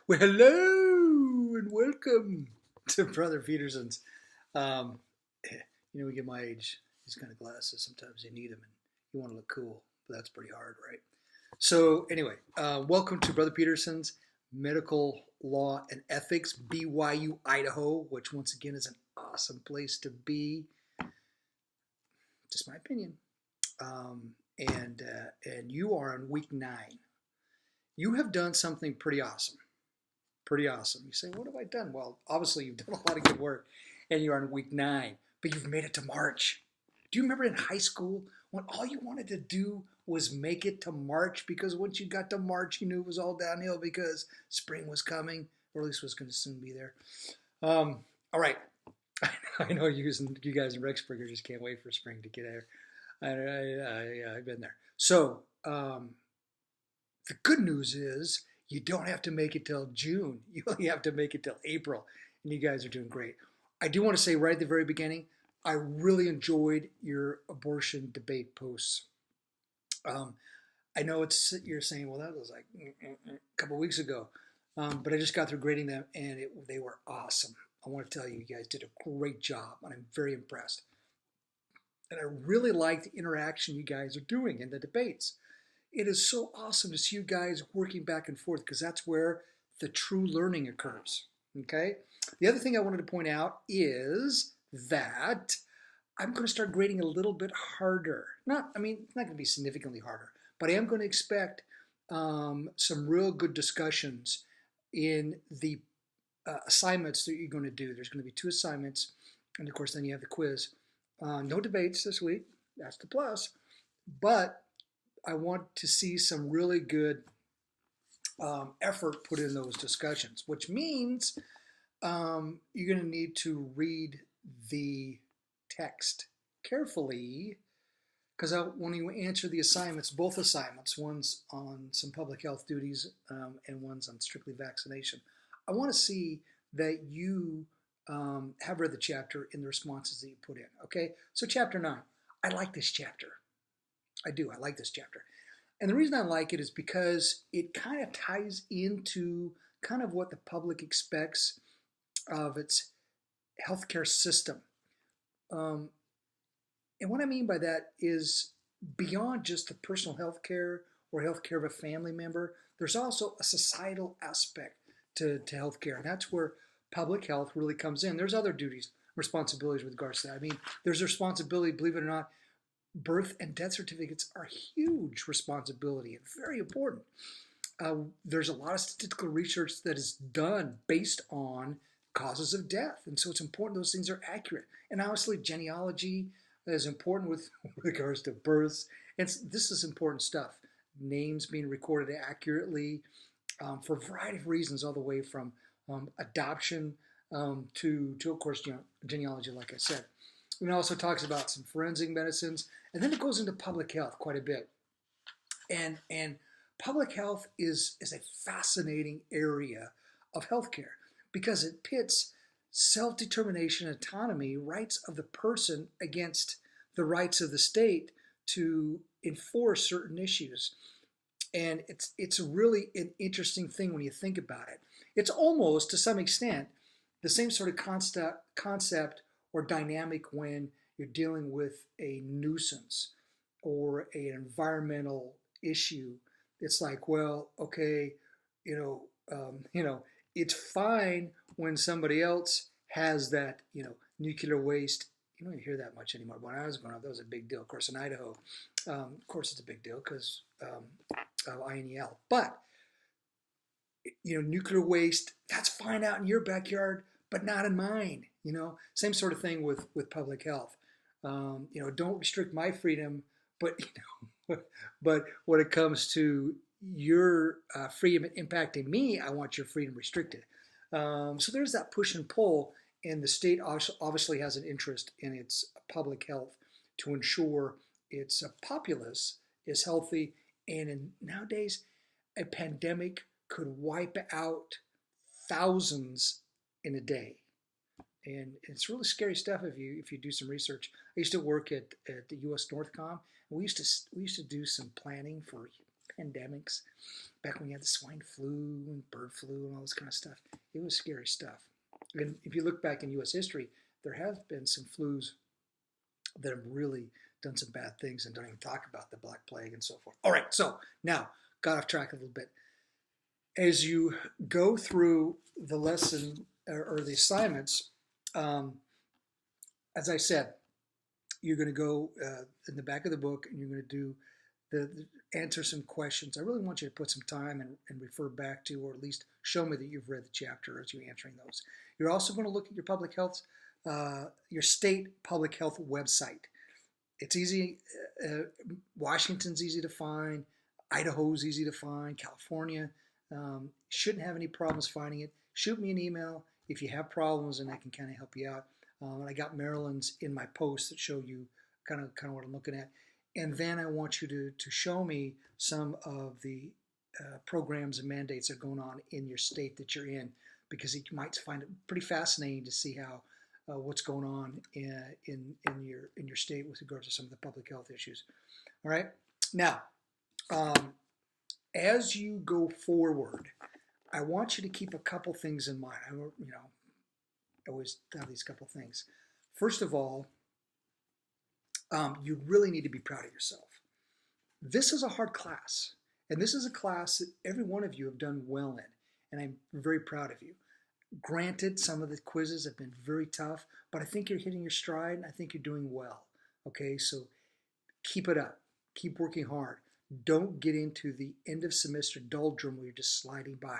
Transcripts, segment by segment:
Well, hello and welcome to Brother Peterson's. Um, we get my age, these kind of glasses, sometimes you need them and you want to look cool, but that's pretty hard, right? So, anyway, welcome to Brother Peterson's Medical Law and Ethics, BYU, Idaho, which once again is an awesome place to be. Just my opinion. And you are on week 9. You have done something pretty awesome. Pretty awesome. You say, what have I done? Well, obviously you've done a lot of good work and you're on week 9, but you've made it to March. Do you remember in high school when all you wanted to do was make it to March? Because once you got to March, you knew it was all downhill because spring was coming, or at least was going to soon be there. All right. I know you guys in Rexburg just can't wait for spring to get there. I've been there. So the good news is you don't have to make it till June. You only have to make it till April. And you guys are doing great. I do want to say right at the very beginning, I really enjoyed your abortion debate posts. Um, I know you're saying, well, that was like a couple weeks ago, but I just got through grading them, and they were awesome. I want to tell you, you guys did a great job, and I'm very impressed. And I really like the interaction you guys are doing in the debates. It is so awesome to see you guys working back and forth because that's where the true learning occurs. Okay? The other thing I wanted to point out is that I'm going to start grading a little bit harder. It's not going to be significantly harder, but I am going to expect some real good discussions in the assignments that you're going to do. There's going to be 2 assignments, and of course, then you have the quiz. No debates this week. That's the plus. But I want to see some really good effort put in those discussions, which means you're going to need to read the text carefully because when you answer the assignments, both assignments, one's on some public health duties and one's on strictly vaccination, I want to see that you have read the chapter in the responses that you put in. Okay, so chapter 9. I like this chapter. I do. I like this chapter. And the reason I like it is because it kind of ties into kind of what the public expects of its healthcare system. Um, and what I mean by that is beyond just the personal healthcare or healthcare of a family member, there's also a societal aspect to healthcare. And that's where public health really comes in. There's other duties, responsibilities with regards to that. There's a responsibility, believe it or not, birth and death certificates are huge responsibility and very important. There's a lot of statistical research that is done based on causes of death, and so it's important those things are accurate. And obviously, genealogy is important with regards to births, and this is important stuff. Names being recorded accurately for a variety of reasons, all the way from adoption to of course, genealogy, like I said. It also talks about some forensic medicines, and then it goes into public health quite a bit. And public health is a fascinating area of healthcare because it pits self-determination, autonomy, rights of the person against the rights of the state to enforce certain issues. And it's really an interesting thing when you think about it. It's almost, to some extent, the same sort of concept or dynamic when you're dealing with a nuisance or an environmental issue. It's like, well, okay, you know, it's fine when somebody else has that, nuclear waste. You don't hear that much anymore. When I was growing up, that was a big deal. Of course, in Idaho, of course, it's a big deal because of INEL. But nuclear waste, that's fine out in your backyard, but not in mine. Same sort of thing with public health. Don't restrict my freedom, but but when it comes to your freedom impacting me, I want your freedom restricted. So there's that push and pull, and the state obviously has an interest in its public health to ensure its populace is healthy. And nowadays, a pandemic could wipe out thousands in a day. And it's really scary stuff if you do some research. I used to work at the U.S. Northcom, and we used to do some planning for pandemics, back when you had the swine flu and bird flu and all this kind of stuff. It was scary stuff. And if you look back in U.S. history, there have been some flus that have really done some bad things, and don't even talk about the Black Plague and so forth. All right, so now got off track a little bit. As you go through the lesson or the assignments, as I said, you're going to go in the back of the book and you're going to do answer some questions. I really want you to put some time and refer back to, or at least show me that you've read the chapter as you're answering those. You're also going to look at your public health, your state public health website. It's easy. Washington's easy to find. Idaho's easy to find. California shouldn't have any problems finding it. Shoot me an email if you have problems, and I can kind of help you out. And I got Maryland's in my post that show you kind of what I'm looking at. And then I want you to show me some of the programs and mandates that are going on in your state that you're in, because you might find it pretty fascinating to see how what's going on in your state with regard to some of the public health issues. All right. Now, as you go forward, I want you to keep a couple things in mind. I always have these couple things. First of all, you really need to be proud of yourself. This is a hard class, and this is a class that every one of you have done well in, and I'm very proud of you. Granted, some of the quizzes have been very tough, but I think you're hitting your stride, and I think you're doing well. Okay, so keep it up. Keep working hard. Don't get into the end of semester doldrum where you're just sliding by,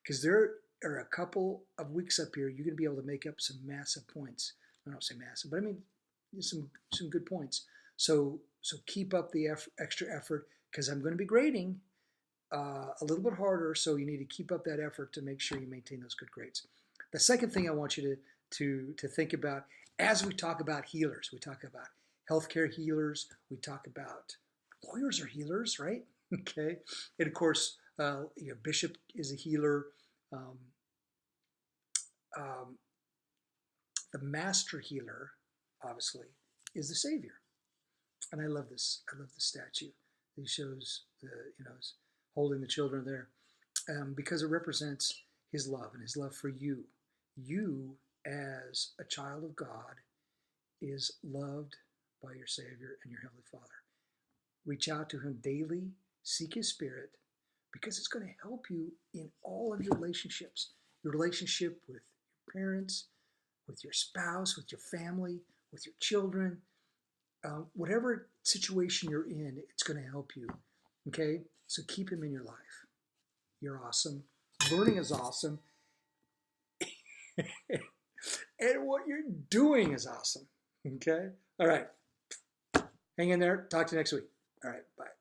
because there are a couple of weeks up here you're going to be able to make up some massive points. I don't say massive, but I mean some good points. So keep up the extra effort, because I'm going to be grading a little bit harder, so you need to keep up that effort to make sure you maintain those good grades. The second thing I want you to think about as we talk about healers, we talk about healthcare healers, we talk about lawyers are healers, right? Okay, and of course, your bishop is a healer. The master healer, obviously, is the Savior, and I love this. I love the statue. He shows is holding the children there, because it represents His love and His love for you. You, as a child of God, is loved by your Savior and your Heavenly Father. Reach out to Him daily. Seek His Spirit, because it's going to help you in all of your relationships. Your relationship with your parents, with your spouse, with your family, with your children. Whatever situation you're in, it's going to help you. Okay? So keep Him in your life. You're awesome. Learning is awesome. And what you're doing is awesome. Okay? All right. Hang in there. Talk to you next week. All right. Bye.